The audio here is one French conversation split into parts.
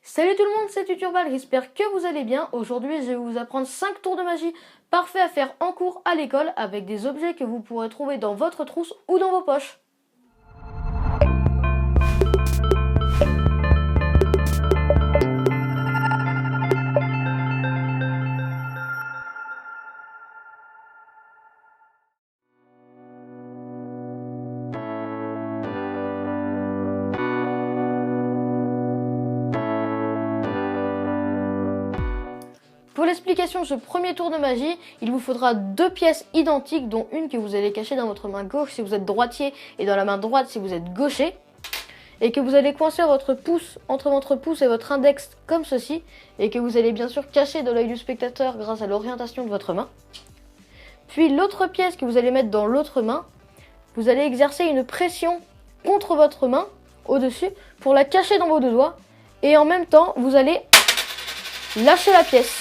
Salut tout le monde, c'est Tuturbal, j'espère que vous allez bien. Aujourd'hui, je vais vous apprendre 5 tours de magie parfaits à faire en cours à l'école avec des objets que vous pourrez trouver dans votre trousse ou dans vos poches. Pour l'explication de ce premier tour de magie, il vous faudra 2 pièces identiques, dont une que vous allez cacher dans votre main gauche si vous êtes droitier et dans la main droite si vous êtes gaucher. Et que vous allez coincer votre pouce entre votre pouce et votre index comme ceci. Et que vous allez bien sûr cacher de l'œil du spectateur grâce à l'orientation de votre main. Puis l'autre pièce que vous allez mettre dans l'autre main, vous allez exercer une pression contre votre main au-dessus pour la cacher dans vos deux doigts. Et en même temps, vous allez lâcher la pièce.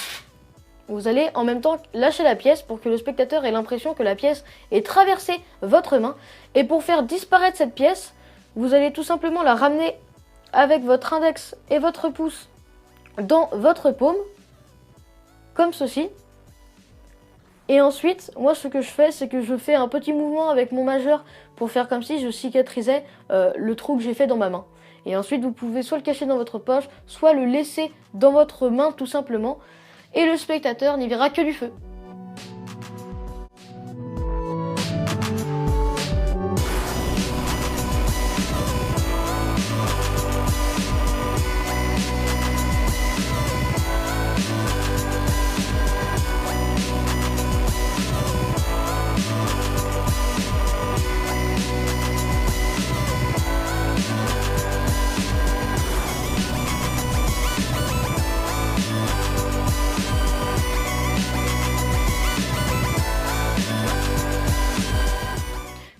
Vous allez en même temps lâcher la pièce pour que le spectateur ait l'impression que la pièce ait traversé votre main. Et pour faire disparaître cette pièce, vous allez tout simplement la ramener avec votre index et votre pouce dans votre paume, comme ceci. Et ensuite, moi ce que je fais, c'est que je fais un petit mouvement avec mon majeur pour faire comme si je cicatrisais le trou que j'ai fait dans ma main. Et ensuite, vous pouvez soit le cacher dans votre poche, soit le laisser dans votre main tout simplement. Et le spectateur n'y verra que du feu.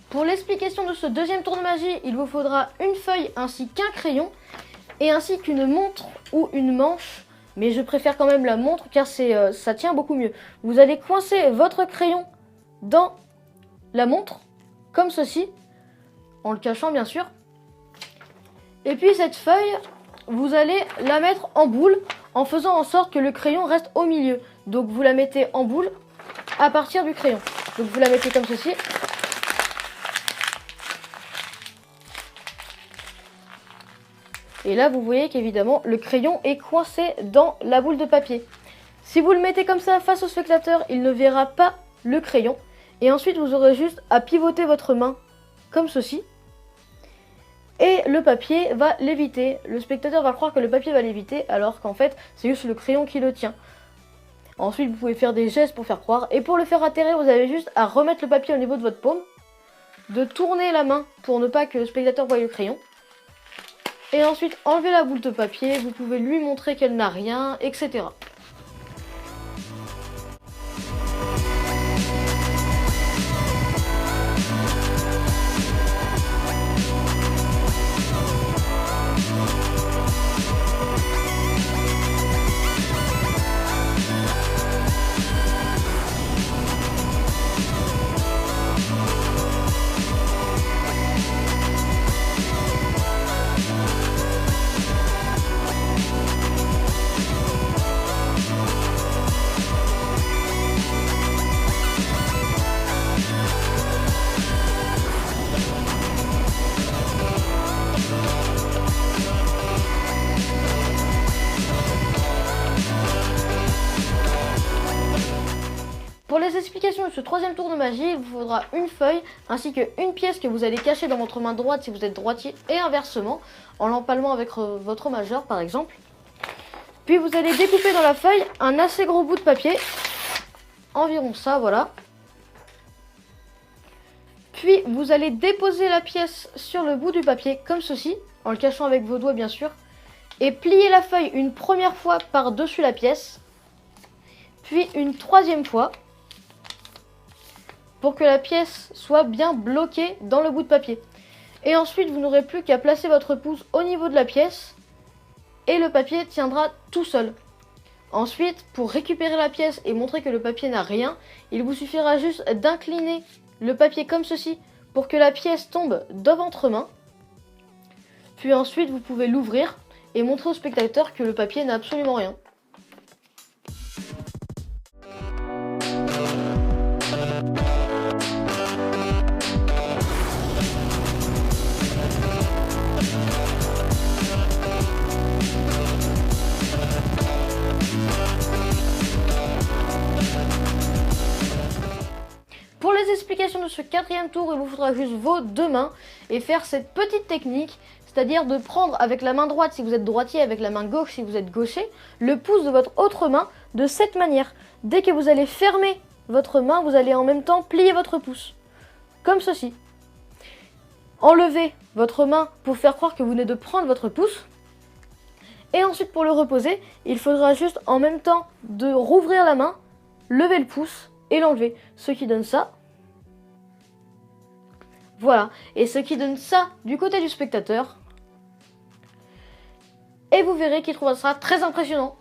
Pour l'explication de ce deuxième tour de magie, il vous faudra une feuille ainsi qu'un crayon et ainsi qu'une montre ou une manche. Mais je préfère quand même la montre car ça tient beaucoup mieux. Vous allez coincer votre crayon dans la montre, comme ceci, en le cachant bien sûr. Et puis cette feuille, vous allez la mettre en boule en faisant en sorte que le crayon reste au milieu. Donc vous la mettez en boule à partir du crayon. Donc vous la mettez comme ceci. Et là, vous voyez qu'évidemment, le crayon est coincé dans la boule de papier. Si vous le mettez comme ça face au spectateur, il ne verra pas le crayon. Et ensuite, vous aurez juste à pivoter votre main comme ceci. Et le papier va léviter. Le spectateur va croire que le papier va léviter, alors qu'en fait, c'est juste le crayon qui le tient. Ensuite, vous pouvez faire des gestes pour faire croire. Et pour le faire atterrir, vous avez juste à remettre le papier au niveau de votre paume. De tourner la main pour ne pas que le spectateur voie le crayon. Et ensuite, enlever la boule de papier, vous pouvez lui montrer qu'elle n'a rien, etc. Pour les explications de ce troisième tour de magie, il vous faudra une feuille ainsi qu'une pièce que vous allez cacher dans votre main droite si vous êtes droitier et inversement, en l'empalement avec votre majeur par exemple. Puis vous allez découper dans la feuille un assez gros bout de papier, environ ça, voilà. Puis vous allez déposer la pièce sur le bout du papier comme ceci, en le cachant avec vos doigts bien sûr, et plier la feuille une première fois par-dessus la pièce, puis une troisième fois, pour que la pièce soit bien bloquée dans le bout de papier. Et ensuite, vous n'aurez plus qu'à placer votre pouce au niveau de la pièce et le papier tiendra tout seul. Ensuite, pour récupérer la pièce et montrer que le papier n'a rien, il vous suffira juste d'incliner le papier comme ceci pour que la pièce tombe de votre main. Puis ensuite, vous pouvez l'ouvrir et montrer au spectateur que le papier n'a absolument rien. Pour les explications de ce 4e tour, il vous faudra juste vos 2 mains et faire cette petite technique, c'est-à-dire de prendre avec la main droite si vous êtes droitier, avec la main gauche si vous êtes gaucher, le pouce de votre autre main de cette manière. Dès que vous allez fermer votre main, vous allez en même temps plier votre pouce, comme ceci. Enlevez votre main pour faire croire que vous venez de prendre votre pouce. Et ensuite pour le reposer, il faudra juste en même temps de rouvrir la main, lever le pouce et l'enlever. Ce qui donne ça. Voilà. Et ce qui donne ça du côté du spectateur. Et vous verrez qu'il trouvera ça très impressionnant.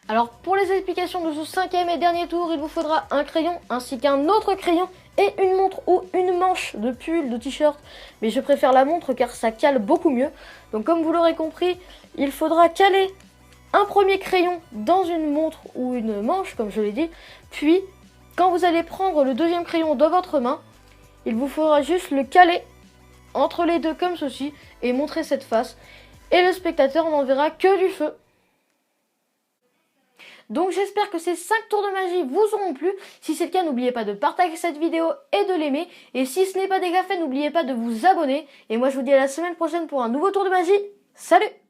Alors pour les explications de ce 5e et dernier tour, il vous faudra un crayon ainsi qu'un autre crayon et une montre ou une manche de pull, de t-shirt. Mais je préfère la montre car ça cale beaucoup mieux. Donc comme vous l'aurez compris, il faudra caler un premier crayon dans une montre ou une manche, comme je l'ai dit. Puis quand vous allez prendre le 2e crayon dans votre main, il vous faudra juste le caler entre les deux comme ceci et montrer cette face. Et le spectateur n'en verra que du feu. Donc j'espère que ces 5 tours de magie vous auront plu. Si c'est le cas, n'oubliez pas de partager cette vidéo et de l'aimer. Et si ce n'est pas déjà fait, n'oubliez pas de vous abonner. Et moi je vous dis à la semaine prochaine pour un nouveau tour de magie. Salut!